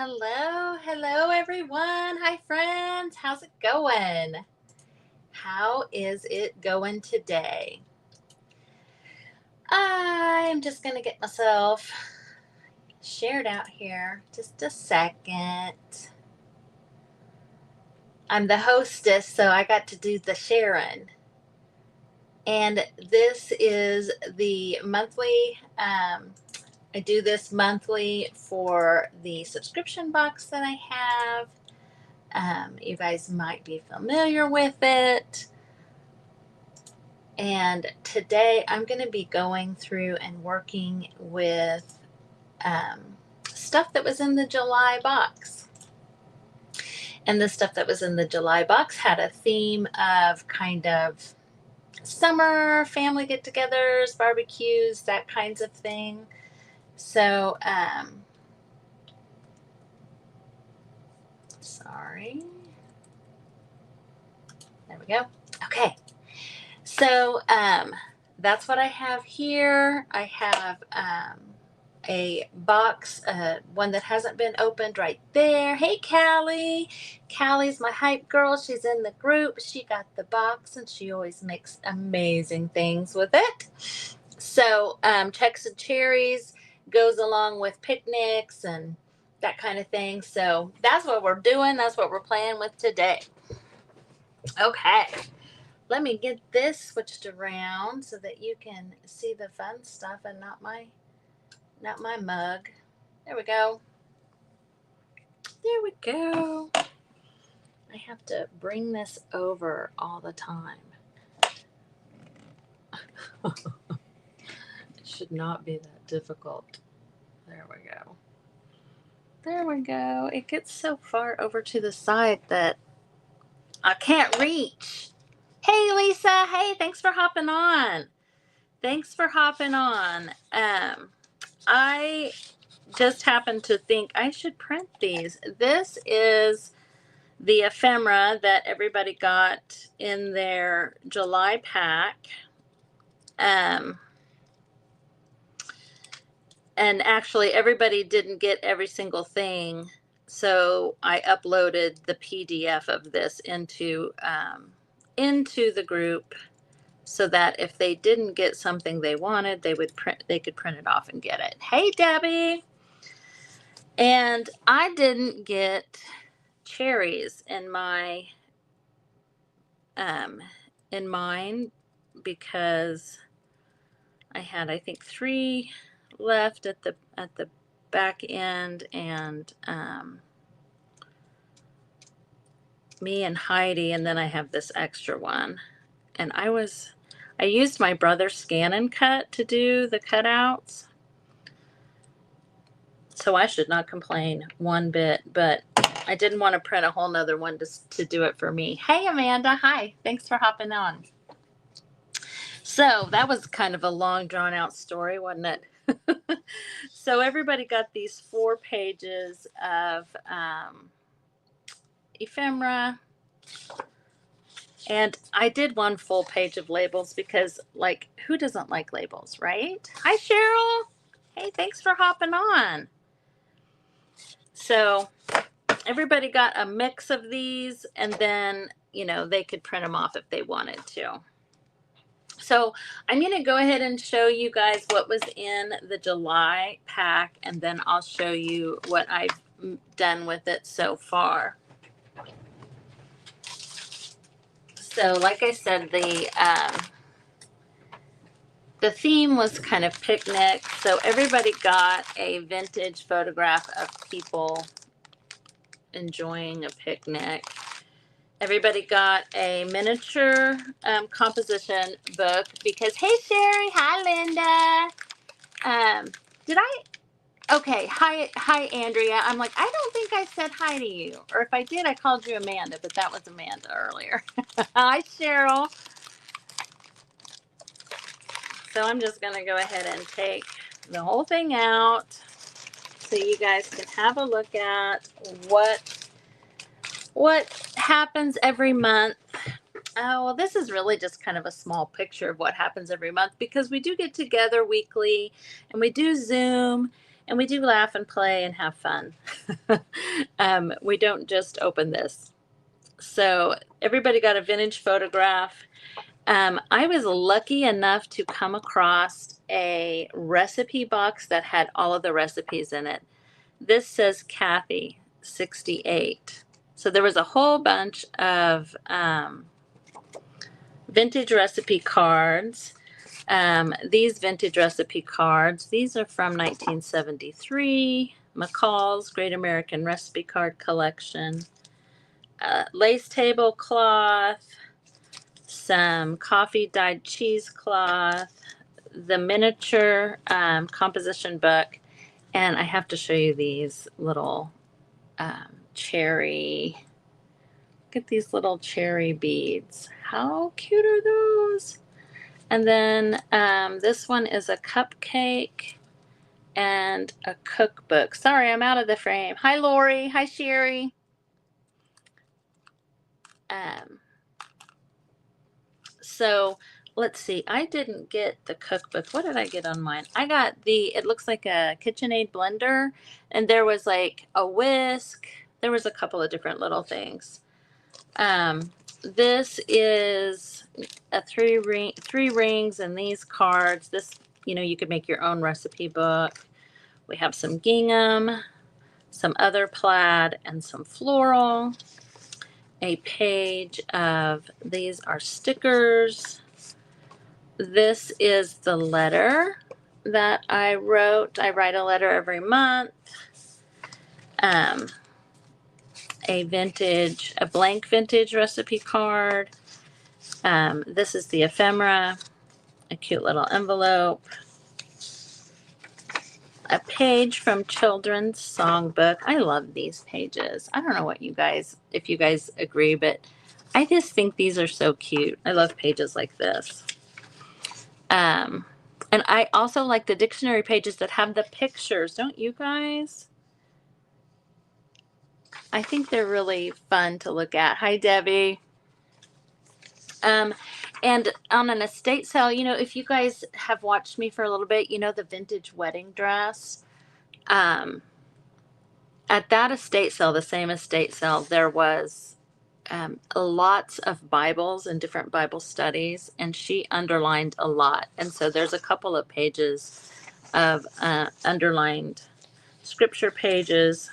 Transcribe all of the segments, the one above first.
Hello everyone. Hi friends. How's it going? How is it going today? I'm just going to get myself shared out here. Just a second. I'm the hostess, so I got to do the sharing. And this is the monthly I do this monthly for the subscription box that I have. You guys might be familiar with it. And today I'm going to be going through and working with stuff that was in the July box. And the stuff that was in the July box had a theme of kind of summer, family get togethers, barbecues, that kinds of thing. So, sorry. There we go. Okay. So, that's what I have here. I have a box, one that hasn't been opened right there. Hey, Callie. Callie's my hype girl. She's in the group. She got the box and she always makes amazing things with it. So, Checks and Cherries goes along with picnics and that kind of thing. So, that's what we're doing. That's what we're playing with today. Okay. Let me get this switched around so that you can see the fun stuff and not my mug. There we go. There we go. I have to bring this over all the time. It should not be that difficult. There we go. There we go. It gets so far over to the side that I can't reach. Hey, Lisa. Hey, thanks for hopping on. I just happened to think I should print these. This is the ephemera that everybody got in their July pack. And actually everybody didn't get every single thing. So I uploaded the PDF of this into the group so that if they didn't get something they wanted, they could print it off and get it. Hey, Debbie. And I didn't get cherries in mine because I had, I think, 3 left at the back end, and me and Heidi, and then I have this extra one. And I used my brother's scan and cut to do the cutouts. So I should not complain one bit, but I didn't want to print a whole nother one to do it for me. Hey, Amanda. Hi. Thanks for hopping on. So that was kind of a long, drawn out story, wasn't it? So everybody got these 4 pages of ephemera. And I did 1 full page of labels because, like, who doesn't like labels, right? Hi, Cheryl. Hey, thanks for hopping on. So everybody got a mix of these, and then, they could print them off if they wanted to. So I'm going to go ahead and show you guys what was in the July pack, and then I'll show you what I've done with it so far. So like I said, the theme was kind of picnic. So everybody got a vintage photograph of people enjoying a picnic. Everybody got a miniature composition book because, hey, Sherry. Hi, Linda. Okay. Hi, Andrea. I'm like, I don't think I said hi to you. Or if I did, I called you Amanda, but that was Amanda earlier. Hi, Cheryl. So I'm just going to go ahead and take the whole thing out so you guys can have a look at what happens every month. Oh, well, this is really just kind of a small picture of what happens every month because we do get together weekly and we do Zoom And we do laugh and play and have fun. We don't just open this. So everybody got a vintage photograph. I was lucky enough to come across a recipe box that had all of the recipes in it. This says Kathy 68. So there was a whole bunch of vintage recipe cards. These vintage recipe cards, these are from 1973, McCall's Great American Recipe Card Collection. Lace tablecloth, some coffee dyed cheesecloth, the miniature composition book, and I have to show you these little cherry. Look at these little cherry beads. How cute are those? And then this one is a cupcake and a cookbook. Sorry, I'm out of the frame. Hi, Lori. Hi, Sherry. So let's see. I didn't get the cookbook. What did I get on mine? I got it looks like a KitchenAid blender, and there was like a whisk. There was a couple of different little things. This is a three rings and these cards. This, you could make your own recipe book. We have some gingham, some other plaid, and some floral. A page of, these are stickers. This is the letter that I wrote. I write a letter every month. A blank vintage recipe card. This is the ephemera, a cute little envelope. A page from Children's Songbook. I love these pages. I don't know if you guys agree, but I just think these are so cute. I love pages like this. And I also like the dictionary pages that have the pictures. Don't you guys? I think they're really fun to look at. Hi, Debbie. And on an estate sale, if you guys have watched me for a little bit, the vintage wedding dress. At that estate sale, the same estate sale, there was lots of Bibles and different Bible studies, and she underlined a lot. And so there's a couple of pages of underlined scripture pages.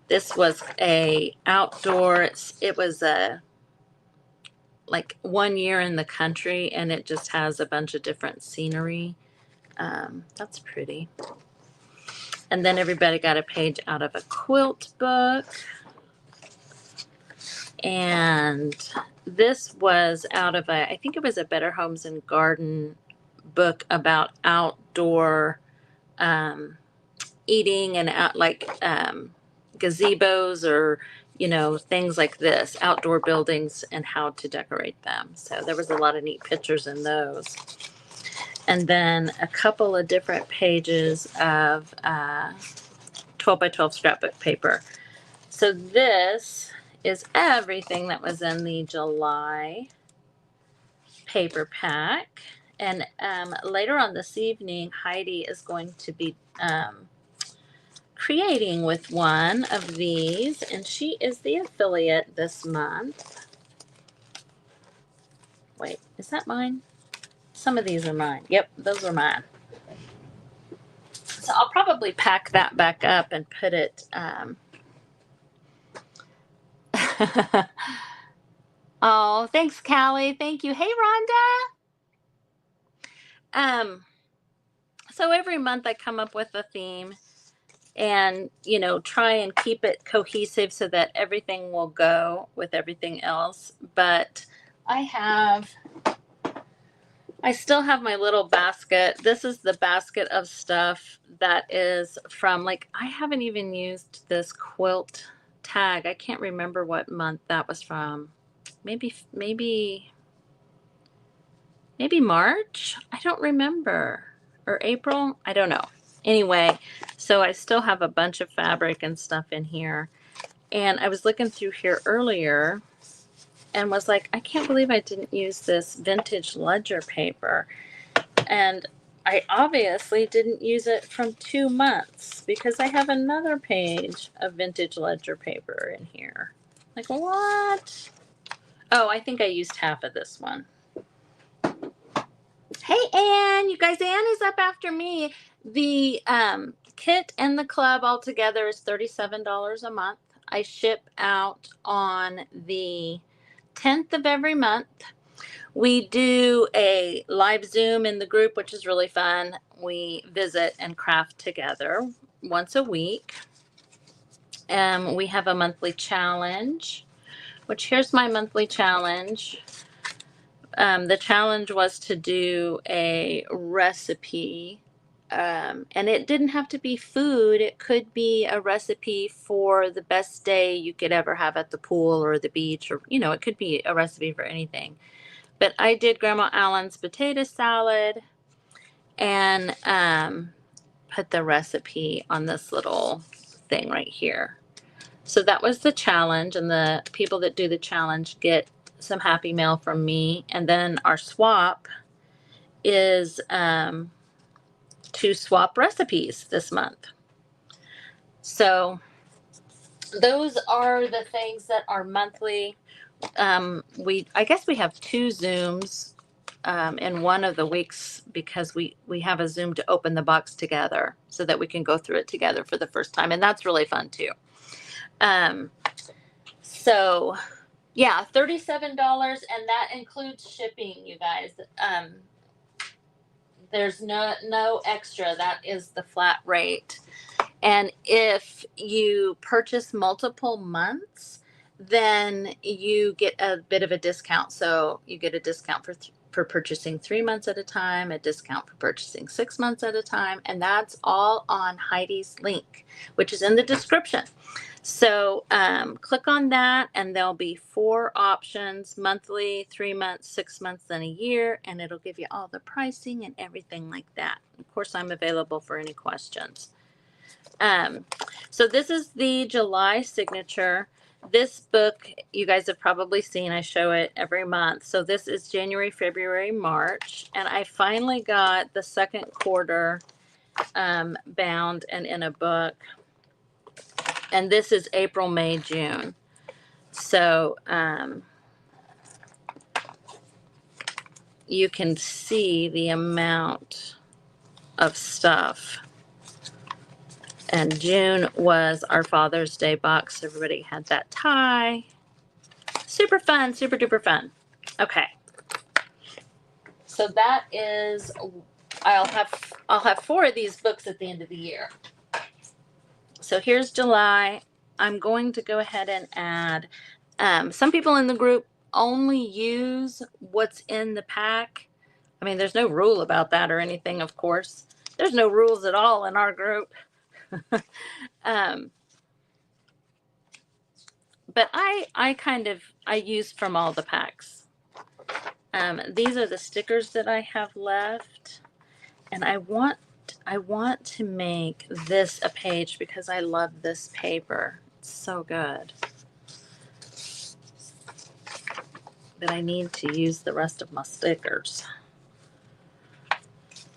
This was a outdoor. It was like 1 year in the country, and it just has a bunch of different scenery. That's pretty. And then everybody got a page out of a quilt book. And this was out of I think it was a Better Homes and Garden book about outdoor eating and gazebos or, things like this, outdoor buildings and how to decorate them. So there was a lot of neat pictures in those. And then a couple of different pages of 12 by 12 scrapbook paper. So this is everything that was in the July paper pack. And later on this evening, Heidi is going to be creating with one of these, and she is the affiliate this month. Wait, is that mine? Some of these are mine. Yep, those are mine. So I'll probably pack that back up and put it. Oh, thanks, Callie. Thank you. Hey, Rhonda. So every month I come up with a theme and, try and keep it cohesive so that everything will go with everything else. But I still have my little basket. This is the basket of stuff that is from, I haven't even used this quilt tag. I can't remember what month that was from. Maybe March? I don't remember. Or April? I don't know. Anyway, so I still have a bunch of fabric and stuff in here. And I was looking through here earlier and was like, I can't believe I didn't use this vintage ledger paper. And I obviously didn't use it from 2 months because I have another page of vintage ledger paper in here. Like, what? Oh, I think I used half of this one. Hey, Ann, you guys, Ann is up after me. The kit and the club altogether is $37 a month. I ship out on the 10th of every month. We do a live Zoom in the group, which is really fun. We visit and craft together once a week. We have a monthly challenge, which here's my monthly challenge. The challenge was to do a recipe, and it didn't have to be food. It could be a recipe for the best day you could ever have at the pool or the beach, or, you know, it could be a recipe for anything. But I did Grandma Allen's potato salad and put the recipe on this little thing right here. So that was the challenge, and the people that do the challenge get some happy mail from me. And then our swap is to swap recipes this month. So those are the things that are monthly. I guess we have 2 Zooms in one of the weeks because we have a Zoom to open the box together so that we can go through it together for the first time, and that's really fun too. So yeah, $37, and that includes shipping, you guys. There's no extra. That is the flat rate. And if you purchase multiple months, then you get a bit of a discount. So you get a discount for purchasing 3 months at a time, a discount for purchasing 6 months at a time, and that's all on Heidi's link, which is in the description. So click on that, and there'll be 4 options: monthly, 3 months, 6 months, then a year, and it'll give you all the pricing and everything like that. Of course, I'm available for any questions. So this is the July signature. This book, you guys have probably seen, I show it every month. So this is January, February, March, and I finally got the second quarter bound and in a book. And this is April, May, June. So you can see the amount of stuff. And June was our Father's Day box. Everybody had that tie. Super fun, super duper fun. Okay. So that is, I'll have 4 of these books at the end of the year. So here's July. I'm going to go ahead and add, some people in the group only use what's in the pack. I mean, there's no rule about that or anything, of course. There's no rules at all in our group. But I use from all the packs. These are the stickers that I have left, and I want to make this a page because I love this paper. It's so good. But I need to use the rest of my stickers.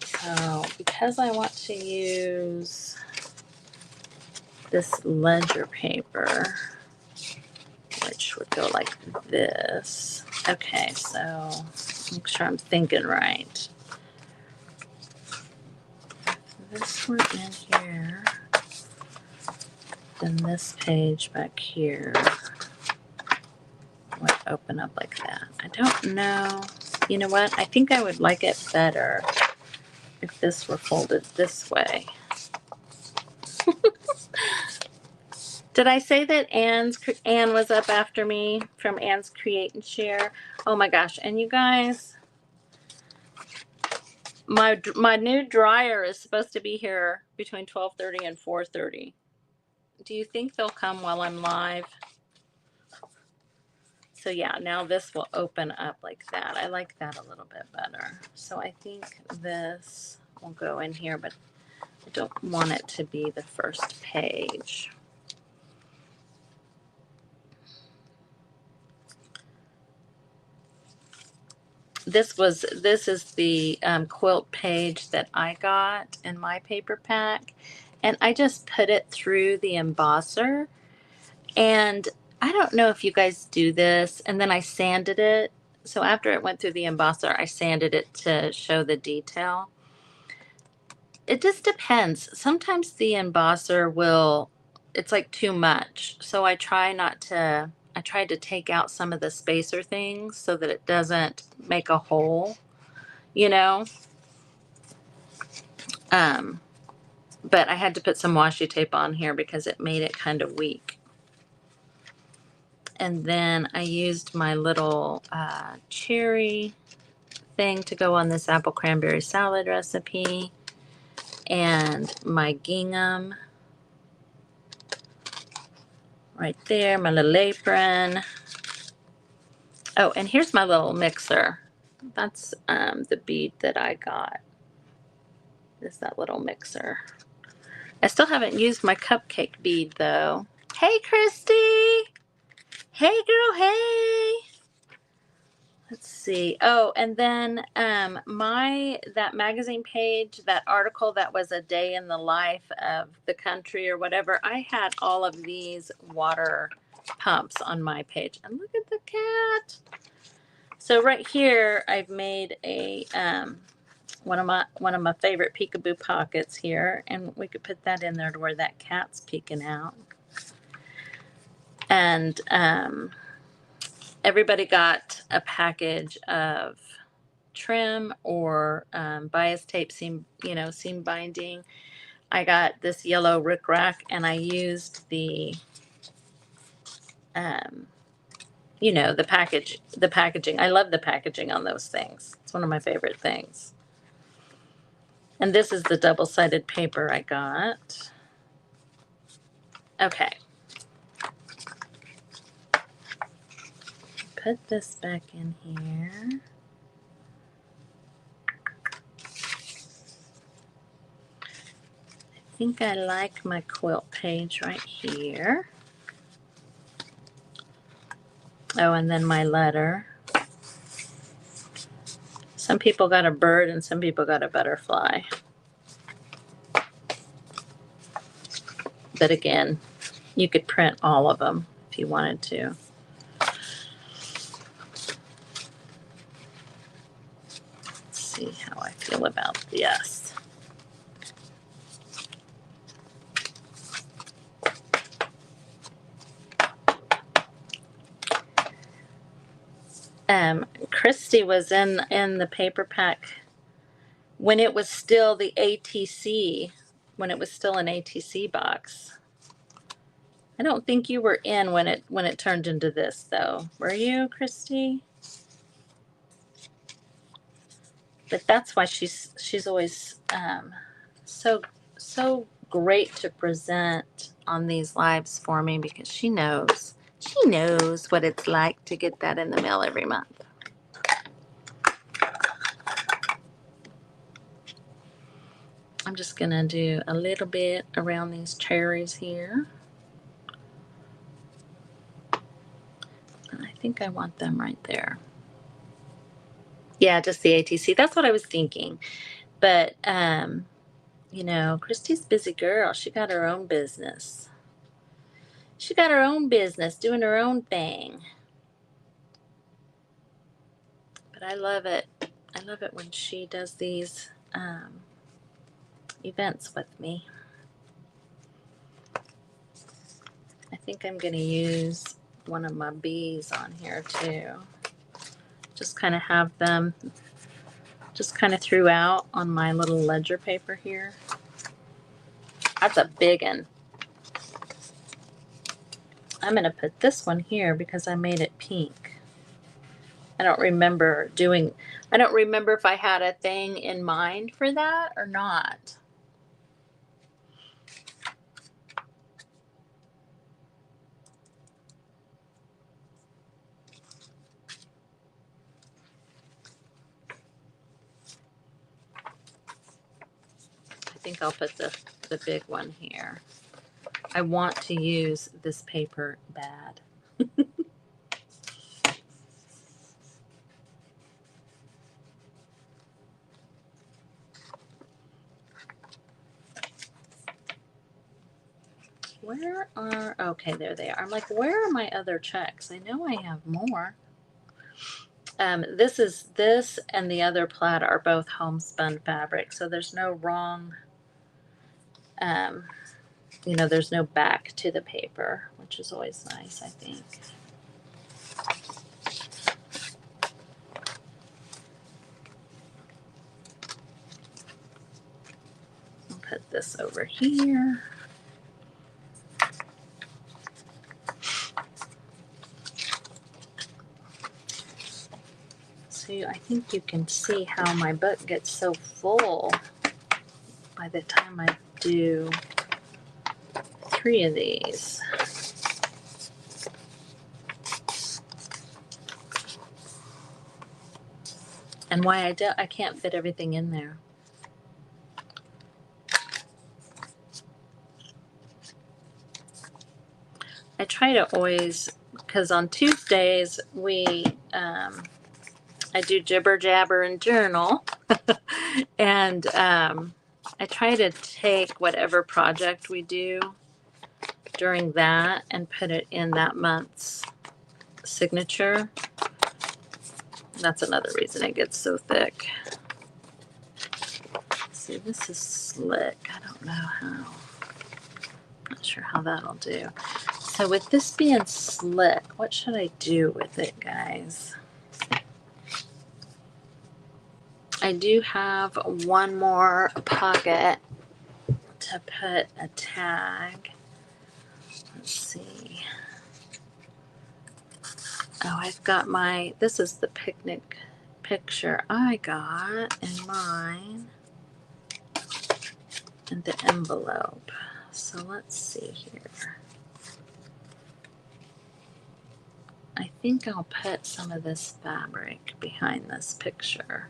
So because I want to use this ledger paper, which would go like this. Okay, so make sure I'm thinking right. If this were in here, then this page back here would open up like that. I don't know. You know what? I think I would like it better if this were folded this way. Did I say that Ann was up after me from Ann's Create and Share? Oh my gosh. And you guys, my new dryer is supposed to be here between 12:30 and 4:30. Do you think they'll come while I'm live? So yeah, now this will open up like that. I like that a little bit better. So I think this will go in here, but I don't want it to be the first page. this is the quilt page that I got in my paper pack, and I just put it through the embosser. And I don't know if you guys do this, and then I sanded it. So after it went through the embosser, I sanded it to show the detail. It just depends. Sometimes the embosser will, it's like too much. So I tried to take out some of the spacer things so that it doesn't make a hole, you know? Um, but I had to put some washi tape on here because it made it kind of weak. And then I used my little cherry thing to go on this apple cranberry salad recipe, and my gingham right there, my little apron. Oh, and here's my little mixer. That's the bead that I got. Is that little mixer. I still haven't used my cupcake bead though. Hey, Christy. Hey, girl. Hey. Let's see. Oh, and then that magazine page, that article that was a day in the life of the country or whatever, I had all of these water pumps on my page. And look at the cat. So right here, I've made a one of my favorite peekaboo pockets here, and we could put that in there to where that cat's peeking out. And everybody got a package of trim or bias tape seam binding. I got this yellow rickrack, and I used the the packaging. I love the packaging on those things. It's one of my favorite things. And this is the double-sided paper I got. Okay. Put this back in here. I think I like my quilt page right here. Oh, and then my letter. Some people got a bird and some people got a butterfly. But again, you could print all of them if you wanted to. Let's see how I feel about this. Christy was in the paper pack when it was still the ATC, when it was still an ATC box. I don't think you were in when it turned into this though. Were you, Christy? But that's why she's always so great to present on these lives for me, because she knows what it's like to get that in the mail every month. I'm just gonna do a little bit around these cherries here. And I think I want them right there. Yeah, just the ATC. That's what I was thinking. But Christy's a busy girl. She got her own business. She got her own business, doing her own thing. But I love it. I love it when she does these events with me. I think I'm going to use one of my bees on here too. Just kind of have them just kind of throughout on my little ledger paper here. That's a big one. I'm going to put this one here because I made it pink. I don't remember if I had a thing in mind for that or not. I think I'll put the big one here. I want to use this paper bad. Where are, okay, there they are. I'm like, where are my other checks? I know I have more. This and the other plaid are both homespun fabric, so there's no wrong, there's no back to the paper, which is always nice, I think. I'll put this over here. So I think you can see how my book gets so full by the time I do 3 of these. And why I can't fit everything in there. I try to always, because on Tuesdays I do jibber jabber and journal, and I try to take whatever project we do during that and put it in that month's signature. That's another reason it gets so thick. See, this is slick. I don't know how. Not sure how that'll do. So with this being slick, what should I do with it, guys? I do have one more pocket to put a tag. Let's see. Oh, I've got this is the picnic picture I got in mine and the envelope. So let's see here. I think I'll put some of this fabric behind this picture.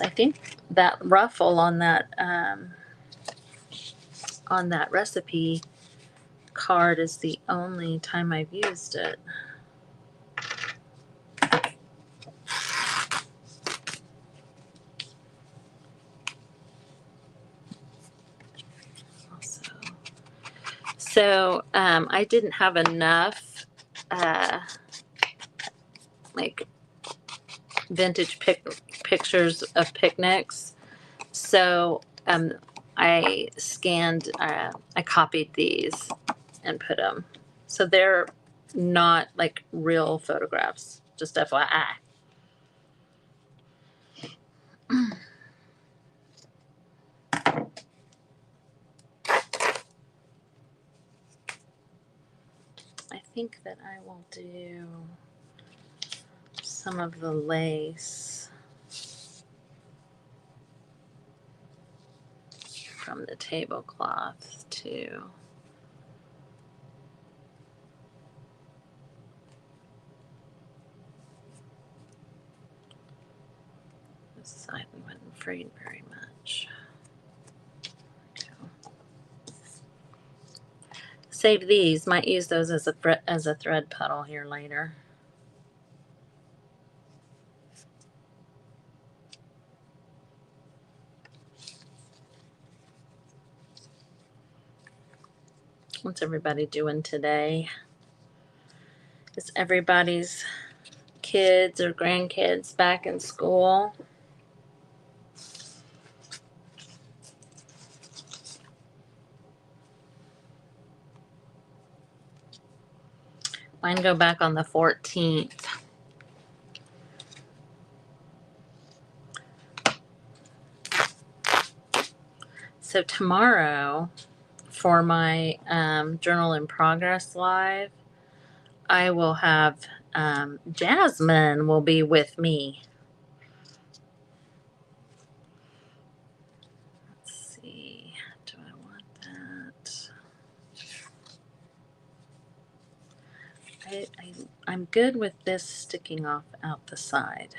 I think that ruffle on that recipe card is the only time I've used it. So I didn't have enough like vintage pictures of picnics, so I copied these and put them. So they're not like real photographs, just FYI. I think that I will do some of the lace from the tablecloth too. This side wasn't frayed very much. Save these. Might use those as a thread puddle here later. What's everybody doing today? Is everybody's kids or grandkids back in school? Mine go back on the 14th. So tomorrow, for my Journal in Progress Live, I will have Jasmine will be with me. Let's see. Do I want that? I'm good with this sticking off out the side.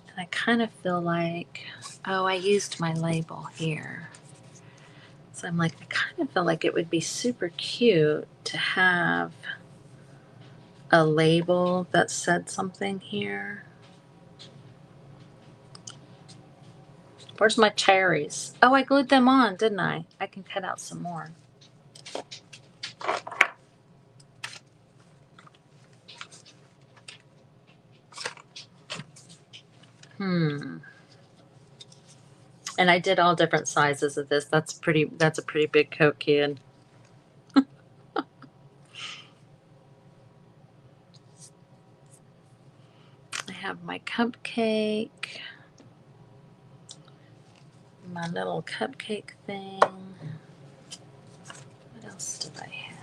And I kind of feel like, oh, I used my label here. So I'm like, I kind of feel like it would be super cute to have a label that said something here. Where's my cherries? Oh, I glued them on, didn't I? I can cut out some more. And I did all different sizes of this. That's a pretty big Coke can. I have my cupcake. My little cupcake thing. What else did I have?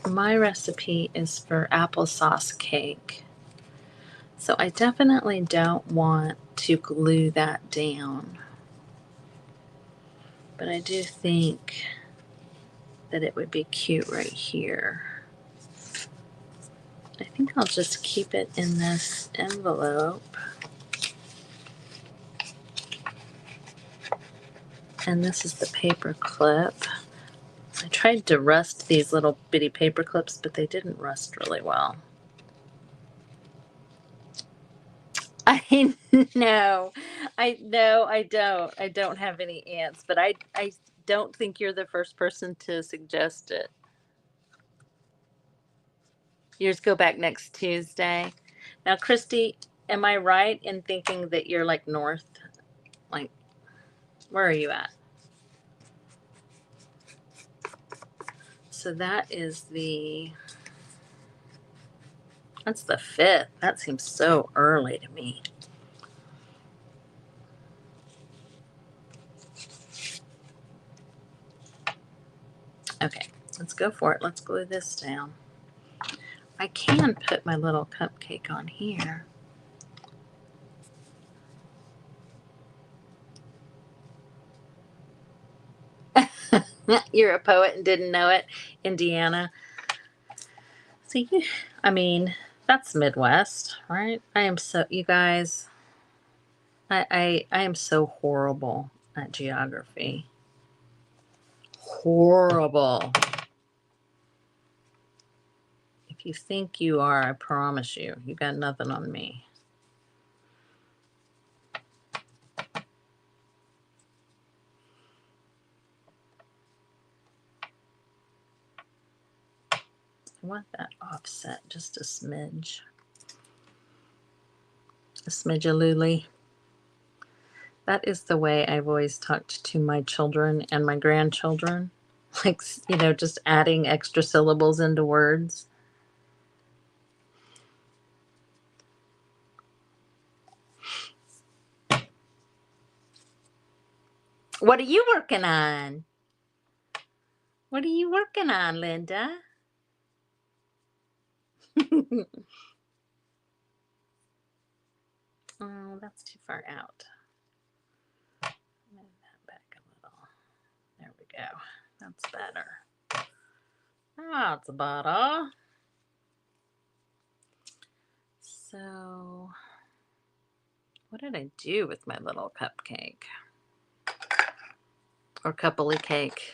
My recipe is for applesauce cake. So I definitely don't want to glue that down. But I do think that it would be cute right here. I think I'll just keep it in this envelope. And this is the paper clip. I tried to rust these little bitty paper clips, but they didn't rust really well. I know. I don't. I don't have any ants, but I don't think you're the first person to suggest it. Yours go back next Tuesday. Now, Christy, am I right in thinking that you're like north? Like, where are you at? So that is that's the 5th. That seems so early to me. Okay, let's go for it. Let's glue this down. I can put my little cupcake on here. You're a poet and didn't know it, Indiana. See, I mean, that's Midwest, right? I am so, you guys, I am so horrible at geography. Horrible. If you think you are, I promise you, you got nothing on me. I want that offset just a smidge. A smidge-a-looly. That is the way I've always talked to my children and my grandchildren. Like, you know, just adding extra syllables into words. What are you working on? What are you working on, Linda? Oh, that's too far out. Move that back a little. There we go. That's better. That's better. So, what did I do with my little cupcake? Or coupley cake?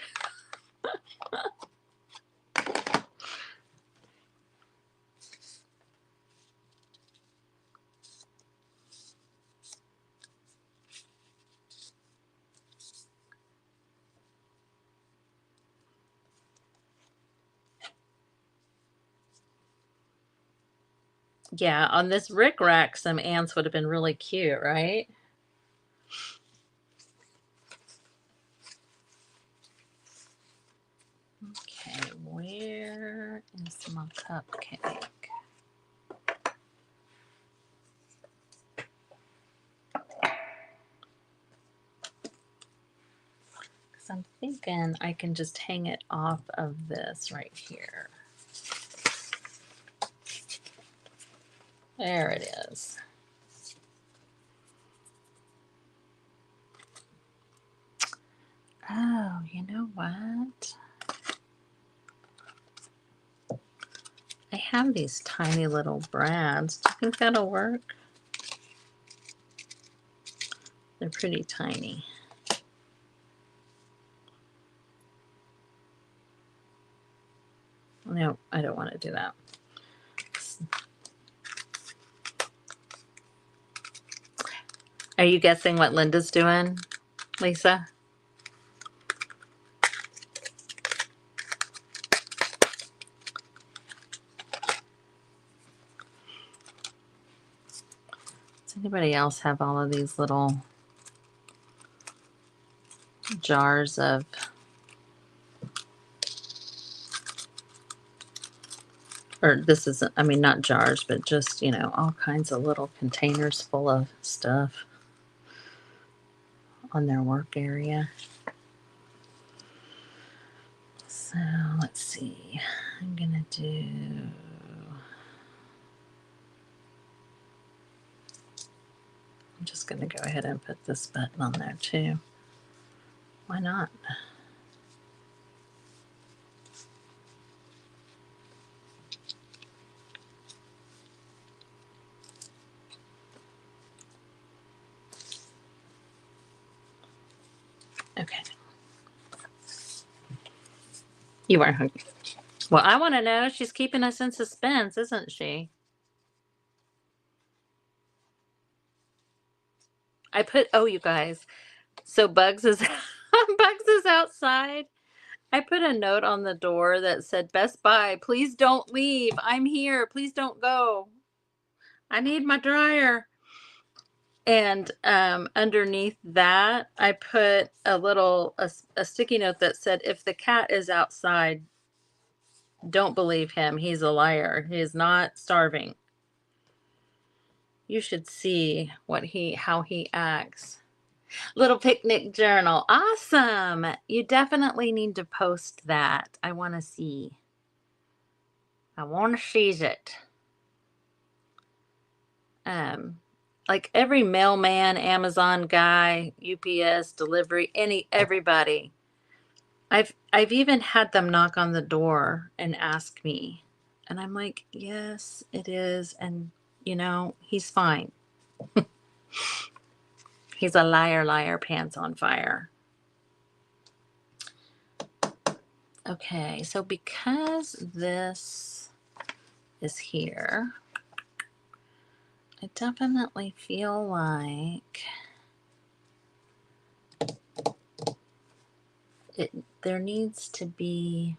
Yeah, on this rickrack, some ants would have been really cute, right? Okay, where is my cupcake? Because I'm thinking I can just hang it off of this right here. There it is. Oh, you know what? I have these tiny little brads. Do you think that'll work? They're pretty tiny. No, I don't want to do that. Are you guessing what Linda's doing, Lisa? Does anybody else have all of these little jars of or this isn't, I mean, not jars, but just, you know, all kinds of little containers full of stuff on their work area. So let's see. I'm going to do. I'm just going to go ahead and put this button on there too. Why not? Okay. You are hungry. Well, I want to know. She's keeping us in suspense, isn't she? I put, oh, you guys. So Bugs is Bugs is outside. I put a note on the door that said, Best Buy, please don't leave. I'm here. Please don't go. I need my dryer. And underneath that, I put a sticky note that said, if the cat is outside, don't believe him. He's a liar. He is not starving. You should see how he acts. Little picnic journal. Awesome. You definitely need to post that. I want to see. I want to seize it. Like every mailman, Amazon guy, UPS, delivery, everybody. I've even had them knock on the door and ask me. And I'm like, yes, it is. And, you know, he's fine. He's a liar, liar, pants on fire. Okay, so because this is here, I definitely feel like there needs to be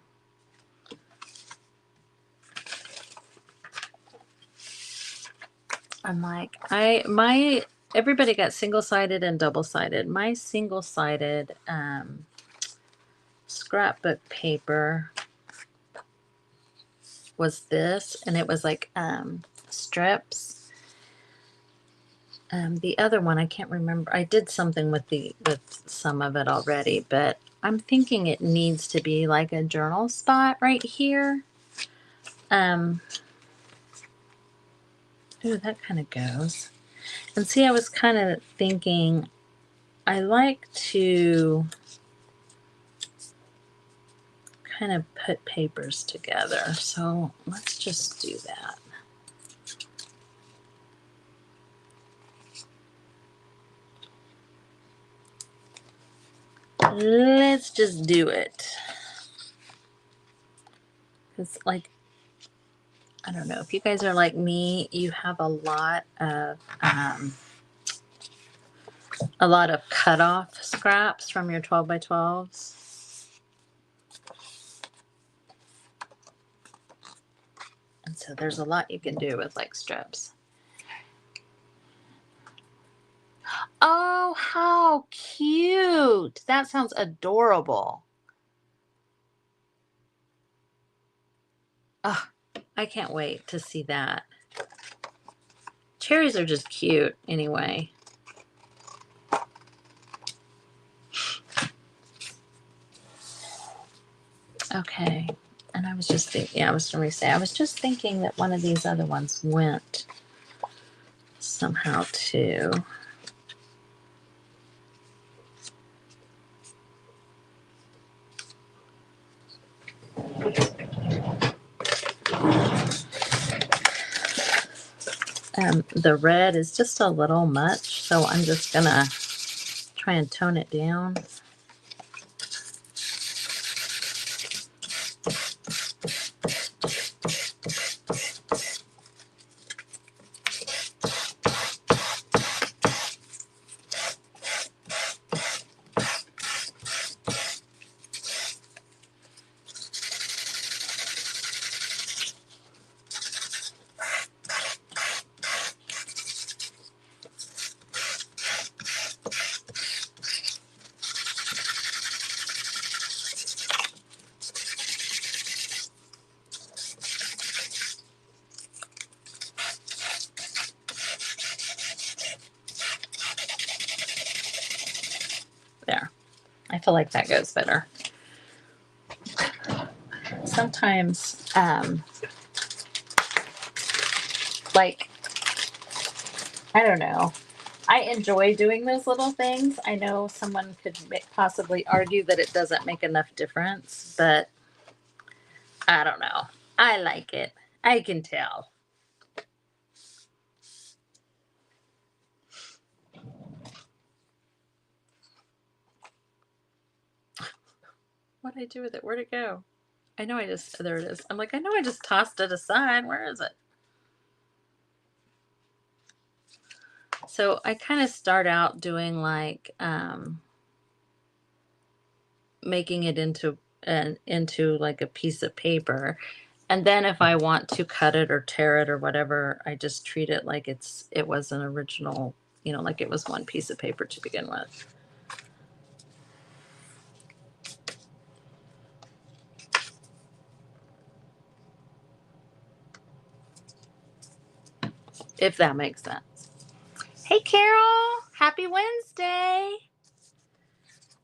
everybody got single-sided and double-sided. My single-sided scrapbook paper was this, and it was like strips. The other one, I can't remember. I did something with some of it already, but I'm thinking it needs to be like a journal spot right here. Ooh, that kind of goes. And see, I was kind of thinking I like to kind of put papers together. So let's just do that. Let's just do it. Because, like, I don't know, if you guys are like me, you have a lot of cutoff scraps from your 12 by 12s. And so there's a lot you can do with like strips. Oh, how cute. That sounds adorable. Oh, I can't wait to see that. Cherries are just cute anyway. Okay. And I was just thinking, I was just thinking that one of these other ones went somehow too. The red is just a little much, so I'm just gonna try and tone it down. There. I feel like that goes better. Sometimes, like, I don't know. I enjoy doing those little things. I know someone could possibly argue that it doesn't make enough difference, but I don't know. I like it. I can tell. What'd I do with it? Where'd it go? I know I just, there it is. I'm like, I know I just tossed it aside. Where is it? So I kind of start out doing like, making it into like a piece of paper. And then if I want to cut it or tear it or whatever, I just treat it like it was an original, like it was one piece of paper to begin with. If that makes sense. Hey, Carol. Happy Wednesday.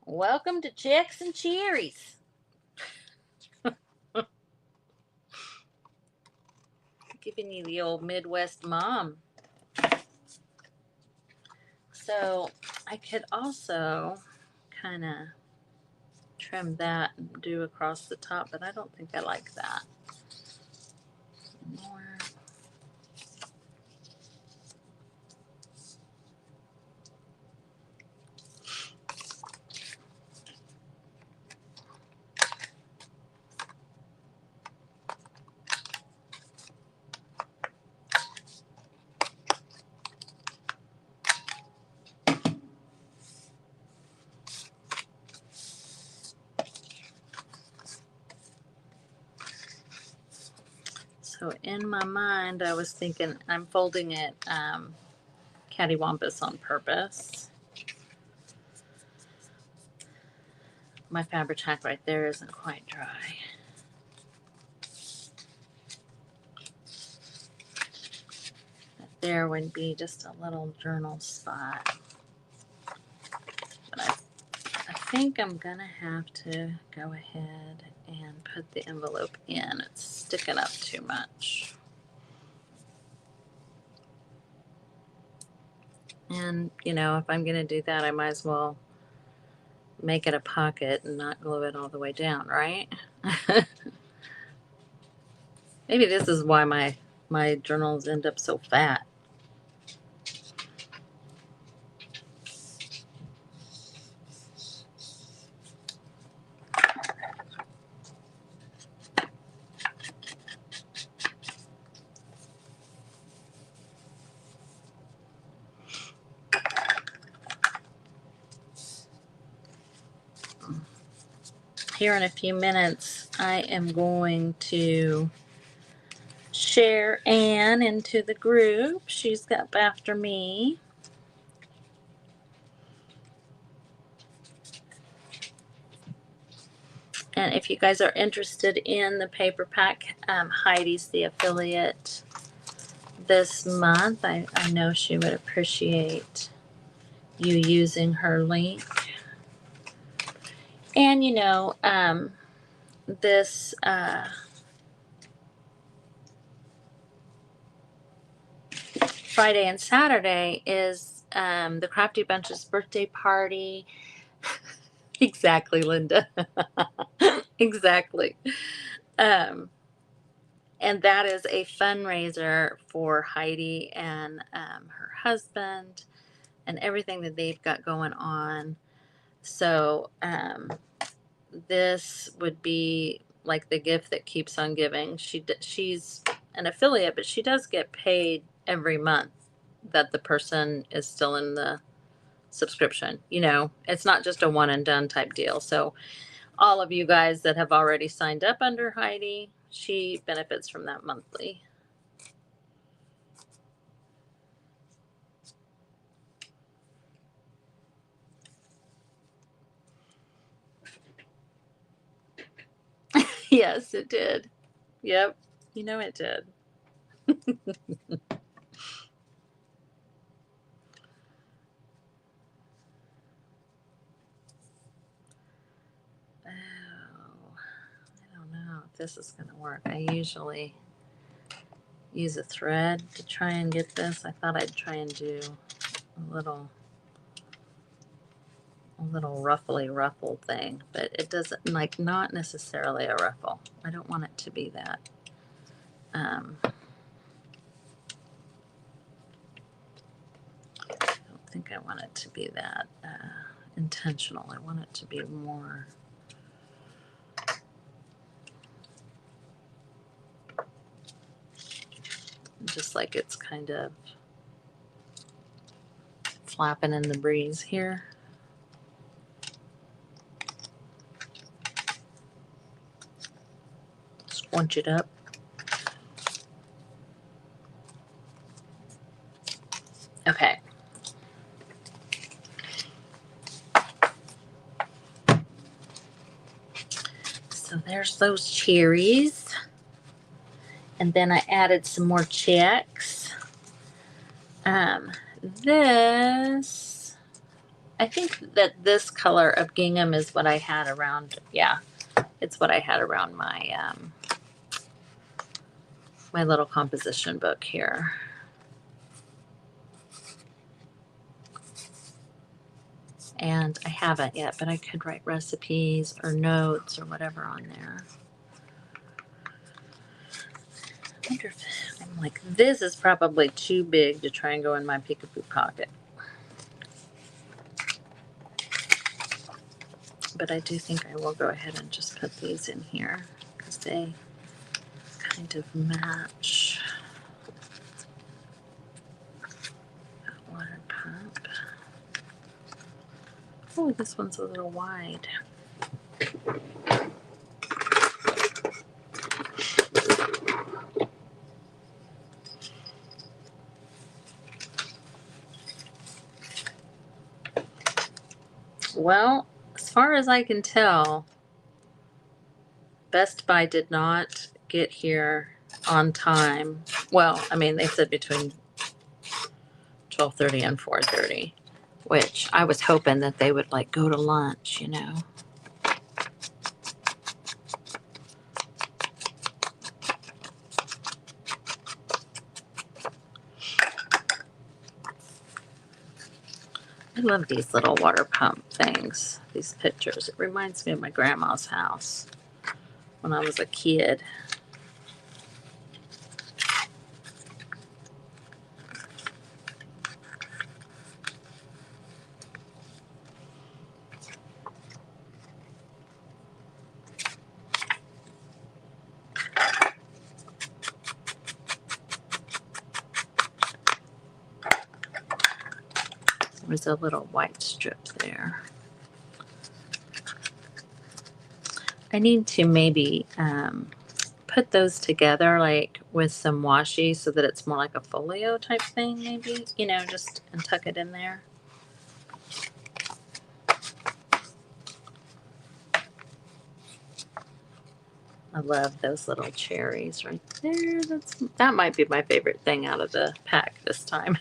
Welcome to Chicks and Cherries. Giving you the old Midwest mom. So I could also kind of trim that and do across the top, but I don't think I like that. More. So in my mind, I was thinking I'm folding it cattywampus on purpose. My fabric tack right there isn't quite dry. But there would be just a little journal spot. But I think I'm gonna have to go ahead and put the envelope in. It's sticking up too much. And, if I'm going to do that, I might as well make it a pocket and not glue it all the way down, right? Maybe this is why my journals end up so fat. Here in a few minutes, I am going to share Anne into the group. She's up after me. And if you guys are interested in the paper pack, Heidi's the affiliate this month. I know she would appreciate you using her link. And this Friday and Saturday is the Crafty Bunch's birthday party. Exactly, Linda. Exactly. And that is a fundraiser for Heidi and her husband. and everything that they've got going on. So this would be like the gift that keeps on giving. She's an affiliate, but she does get paid every month that the person is still in the subscription. You know, it's not just a one and done type deal. So all of you guys that have already signed up under Heidi, she benefits from that monthly. Yes, it did. Yep. You know it did. Oh, I don't know if this is going to work. I usually use a thread to try and get this. I thought I'd try and do a little ruffly ruffle thing, but it doesn't, like, not necessarily a ruffle. I don't want it to be that. I don't think I want it to be that intentional. I want it to be more just like it's kind of flapping in the breeze here. Squunch it up. Okay. So there's those cherries. And then I added some more checks. This, I think that this color of gingham is what I had around, yeah, it's what I had around my, my little composition book here. And I haven't yet, but I could write recipes or notes or whatever on there. I wonder if, I'm like, this is probably too big to try and go in my peekaboo pocket. But I do think I will go ahead and just put these in here because they kind of match. Water pump. Oh, this one's a little wide. Well, as far as I can tell, Best Buy did not get here on time. Well, I mean, they said between 12:30 and 4:30, which I was hoping that they would like go to lunch, you know. I love these little water pump things, these pictures. It reminds me of my grandma's house when I was a kid. There's a little white strip there. I need to maybe put those together like with some washi so that it's more like a folio type thing, maybe, you know, just and tuck it in there. I love those little cherries right there. That might be my favorite thing out of the pack this time.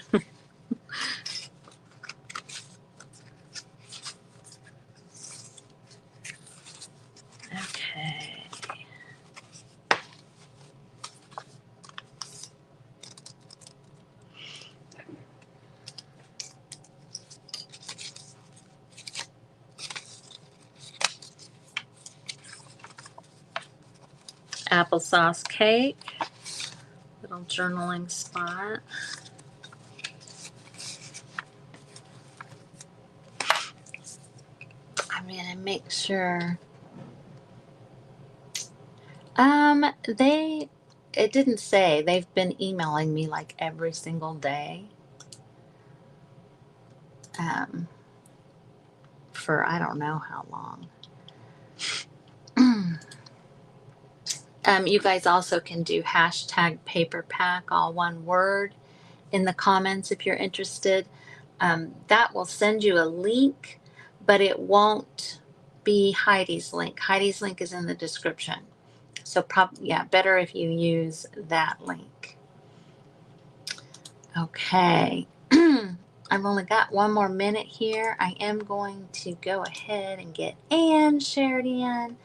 Okay. Applesauce cake. Little journaling spot. gonna make sure. It didn't say. They've been emailing me like every single day. For I don't know how long. You guys also can do hashtag paper pack, all one word, in the comments if you're interested. That will send you a link, but it won't be Heidi's link. Heidi's link is in the description. So yeah, better if you use that link. Okay. I've only got one more minute here. I am going to go ahead and get Ann shared in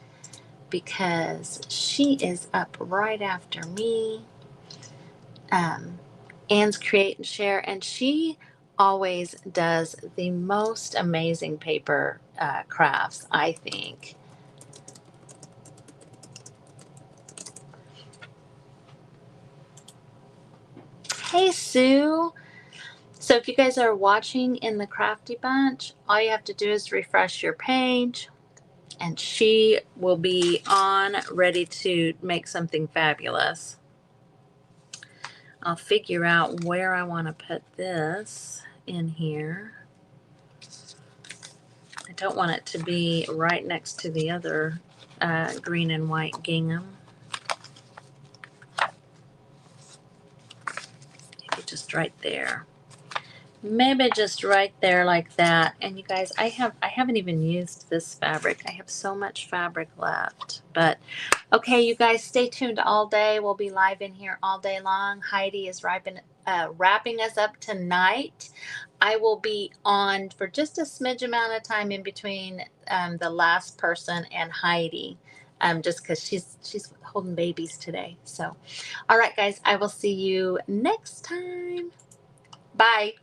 because she is up right after me. Ann's Create and Share, and she always does the most amazing paper crafts, I think. Hey, Sue. So if you guys are watching in the Crafty Bunch, all you have to do is refresh your page and she will be on ready to make something fabulous. I'll figure out where I want to put this in here. I don't want it to be right next to the other green and white gingham. Maybe just right there. Maybe just right there like that. And you guys, I haven't even used this fabric. I have so much fabric left. But okay, you guys, stay tuned all day. We'll be live in here all day long. Heidi is wrapping us up tonight. I will be on for just a smidge amount of time in between the last person and Heidi, just because she's holding babies today. So, all right, guys, I will see you next time. Bye.